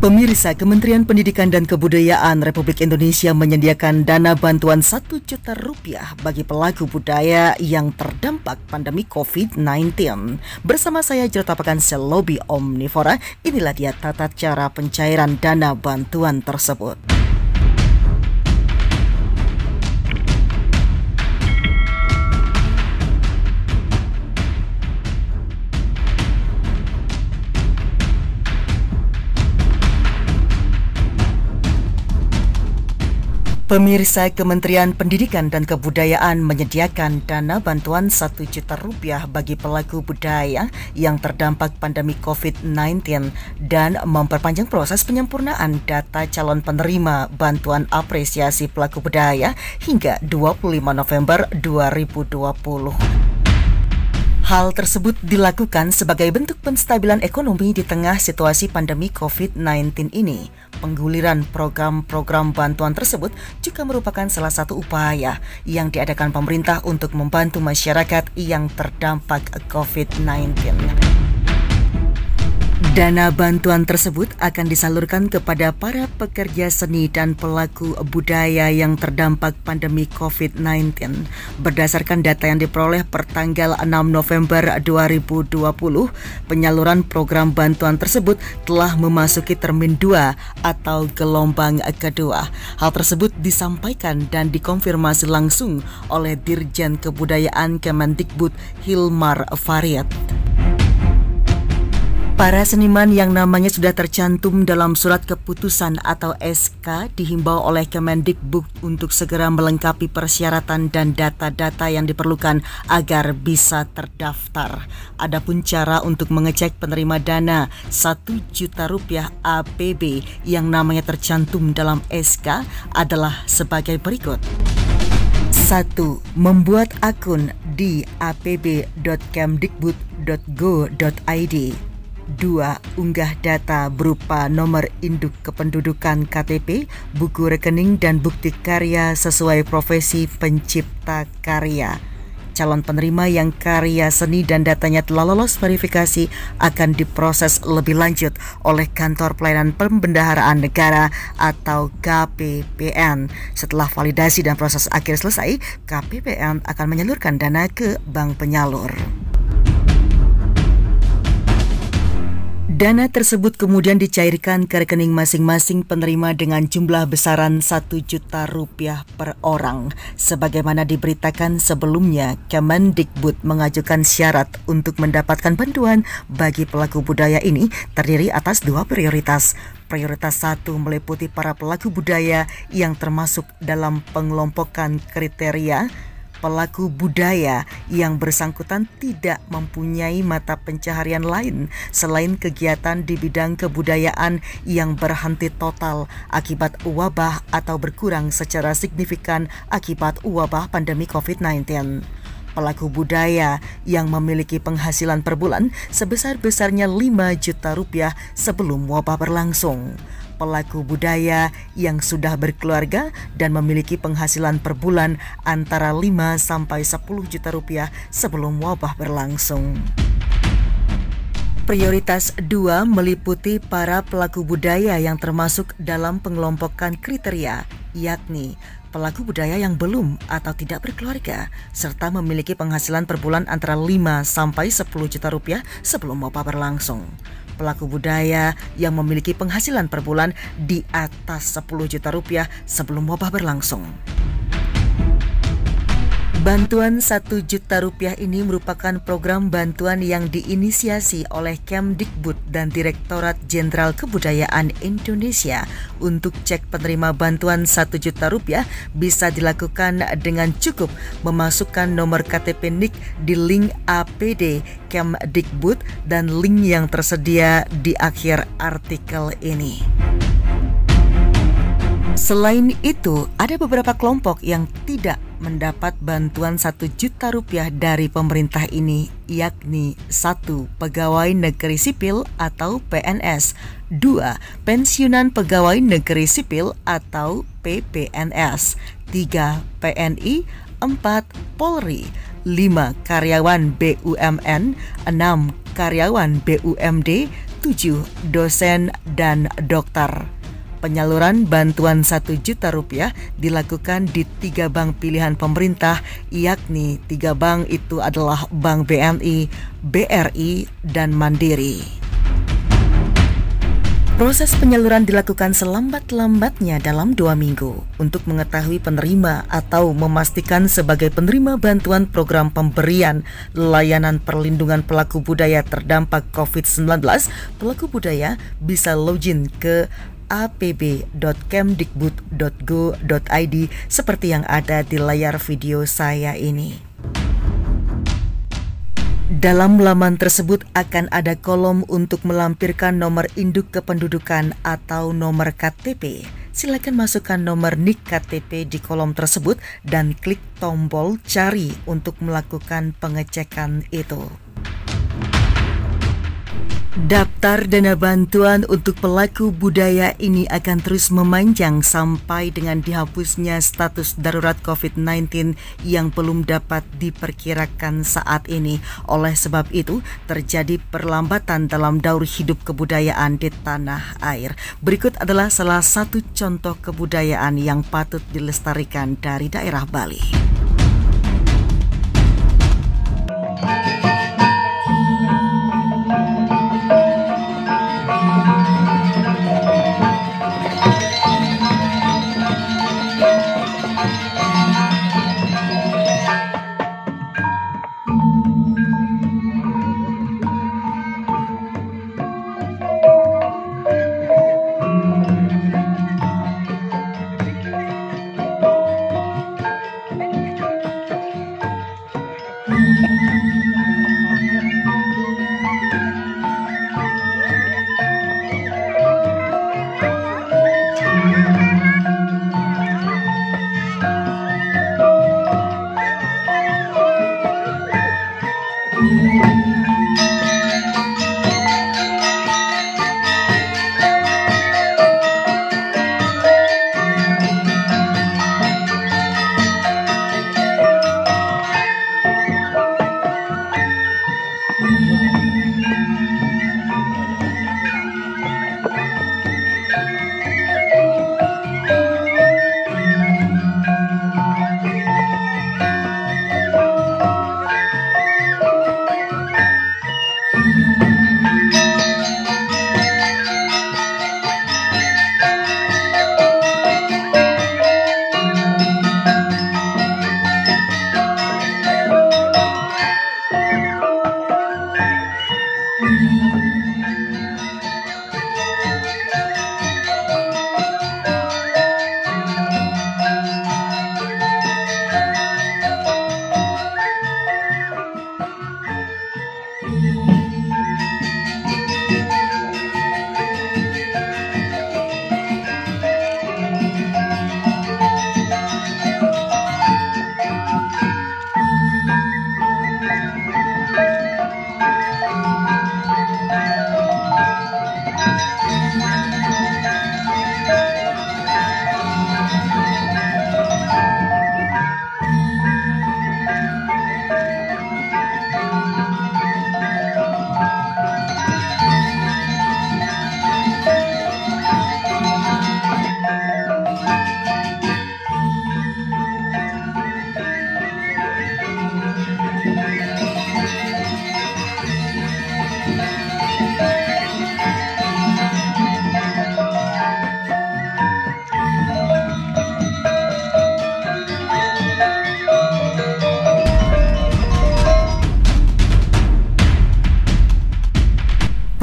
Pemirsa, Kementerian Pendidikan dan Kebudayaan Republik Indonesia menyediakan dana bantuan 1 juta rupiah bagi pelaku budaya yang terdampak pandemi COVID-19. Bersama saya Jertapakan Selobi Omnivora, inilah dia tata cara pencairan dana bantuan tersebut. Pemirsa, Kementerian Pendidikan dan Kebudayaan menyediakan dana bantuan 1 juta rupiah bagi pelaku budaya yang terdampak pandemi COVID-19 dan memperpanjang proses penyempurnaan data calon penerima bantuan apresiasi pelaku budaya hingga 25 November 2020. Hal tersebut dilakukan sebagai bentuk penstabilan ekonomi di tengah situasi pandemi COVID-19 ini. Pengguliran program-program bantuan tersebut juga merupakan salah satu upaya yang diadakan pemerintah untuk membantu masyarakat yang terdampak COVID-19. Dana bantuan tersebut akan disalurkan kepada para pekerja seni dan pelaku budaya yang terdampak pandemi COVID-19. Berdasarkan data yang diperoleh per tanggal 6 November 2020, penyaluran program bantuan tersebut telah memasuki termin 2 atau gelombang kedua. Hal tersebut disampaikan dan dikonfirmasi langsung oleh Dirjen Kebudayaan Kemendikbud Hilmar Farid. Para seniman yang namanya sudah tercantum dalam surat keputusan atau SK dihimbau oleh Kemendikbud untuk segera melengkapi persyaratan dan data-data yang diperlukan agar bisa terdaftar. Adapun cara untuk mengecek penerima dana 1 juta rupiah APB yang namanya tercantum dalam SK adalah sebagai berikut. 1. Membuat akun di apb.kemdikbud.go.id. 2. Unggah data berupa nomor induk kependudukan KTP, buku rekening, dan bukti karya sesuai profesi pencipta karya. Calon penerima yang karya seni dan datanya telah lolos verifikasi akan diproses lebih lanjut oleh Kantor Pelayanan Pembendaharaan Negara atau KPPN. Setelah validasi dan proses akhir selesai, KPPN akan menyalurkan dana ke bank penyalur. Dana tersebut kemudian dicairkan ke rekening masing-masing penerima dengan jumlah besaran 1 juta rupiah per orang. Sebagaimana diberitakan sebelumnya, Kemendikbud mengajukan syarat untuk mendapatkan bantuan bagi pelaku budaya ini terdiri atas 2 prioritas. Prioritas 1 meliputi para pelaku budaya yang termasuk dalam pengelompokan kriteria pelaku budaya yang bersangkutan tidak mempunyai mata pencaharian lain selain kegiatan di bidang kebudayaan yang berhenti total akibat wabah atau berkurang secara signifikan akibat wabah pandemi COVID-19. Pelaku budaya yang memiliki penghasilan per bulan sebesar-besarnya 5 juta rupiah sebelum wabah berlangsung. Pelaku budaya yang sudah berkeluarga dan memiliki penghasilan per bulan antara 5 sampai 10 juta rupiah sebelum wabah berlangsung. Prioritas 2 meliputi para pelaku budaya yang termasuk dalam pengelompokan kriteria, yakni pelaku budaya yang belum atau tidak berkeluarga serta memiliki penghasilan per bulan antara 5 sampai 10 juta rupiah sebelum wabah berlangsung. Pelaku budaya yang memiliki penghasilan per bulan di atas 10 juta rupiah sebelum wabah berlangsung. Bantuan 1 juta rupiah ini merupakan program bantuan yang diinisiasi oleh Kemdikbud dan Direktorat Jenderal Kebudayaan Indonesia. Untuk cek penerima bantuan 1 juta rupiah bisa dilakukan dengan cukup memasukkan nomor KTP NIK di link APD Kemdikbud dan link yang tersedia di akhir artikel ini. Selain itu, ada beberapa kelompok yang tidak mendapat bantuan 1 juta rupiah dari pemerintah ini, yakni 1. Pegawai negeri sipil atau PNS, 2. Pensiunan pegawai negeri sipil atau PPNS, 3. PNI, 4. Polri, 5. Karyawan BUMN, 6. Karyawan BUMD, 7 dosen dan dokter. Penyaluran bantuan 1 juta rupiah dilakukan di 3 bank pilihan pemerintah, yakni 3 bank itu adalah Bank BNI, BRI, dan Mandiri. Proses penyaluran dilakukan selambat-lambatnya dalam 2 minggu untuk mengetahui penerima atau memastikan sebagai penerima bantuan program pemberian layanan perlindungan pelaku budaya terdampak COVID-19. Pelaku budaya bisa login ke apb.kemdikbud.go.id seperti yang ada di layar video saya ini. Dalam laman tersebut akan ada kolom untuk melampirkan nomor induk kependudukan atau nomor KTP. Silakan masukkan nomor NIK KTP di kolom tersebut dan klik tombol cari untuk melakukan pengecekan itu. Daftar dana bantuan untuk pelaku budaya ini akan terus memanjang sampai dengan dihapusnya status darurat COVID-19 yang belum dapat diperkirakan saat ini. Oleh sebab itu, terjadi perlambatan dalam daur hidup kebudayaan di tanah air. Berikut adalah salah satu contoh kebudayaan yang patut dilestarikan dari daerah Bali.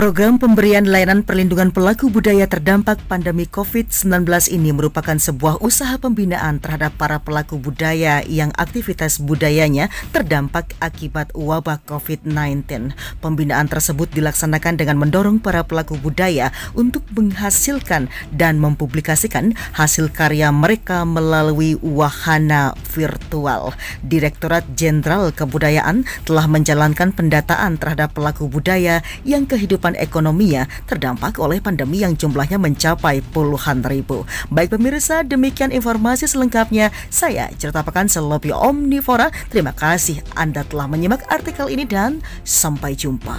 Program pemberian layanan perlindungan pelaku budaya terdampak pandemi COVID-19 ini merupakan sebuah usaha pembinaan terhadap para pelaku budaya yang aktivitas budayanya terdampak akibat wabah COVID-19. Pembinaan tersebut dilaksanakan dengan mendorong para pelaku budaya untuk menghasilkan dan mempublikasikan hasil karya mereka melalui wahana virtual. Direktorat Jenderal Kebudayaan telah menjalankan pendataan terhadap pelaku budaya yang kehidupan ekonominya terdampak oleh pandemi yang jumlahnya mencapai puluhan ribu. Baik pemirsa, demikian informasi selengkapnya. Saya Cerita Pekan Selopi Omnivora. Terima kasih Anda telah menyimak artikel ini dan sampai jumpa.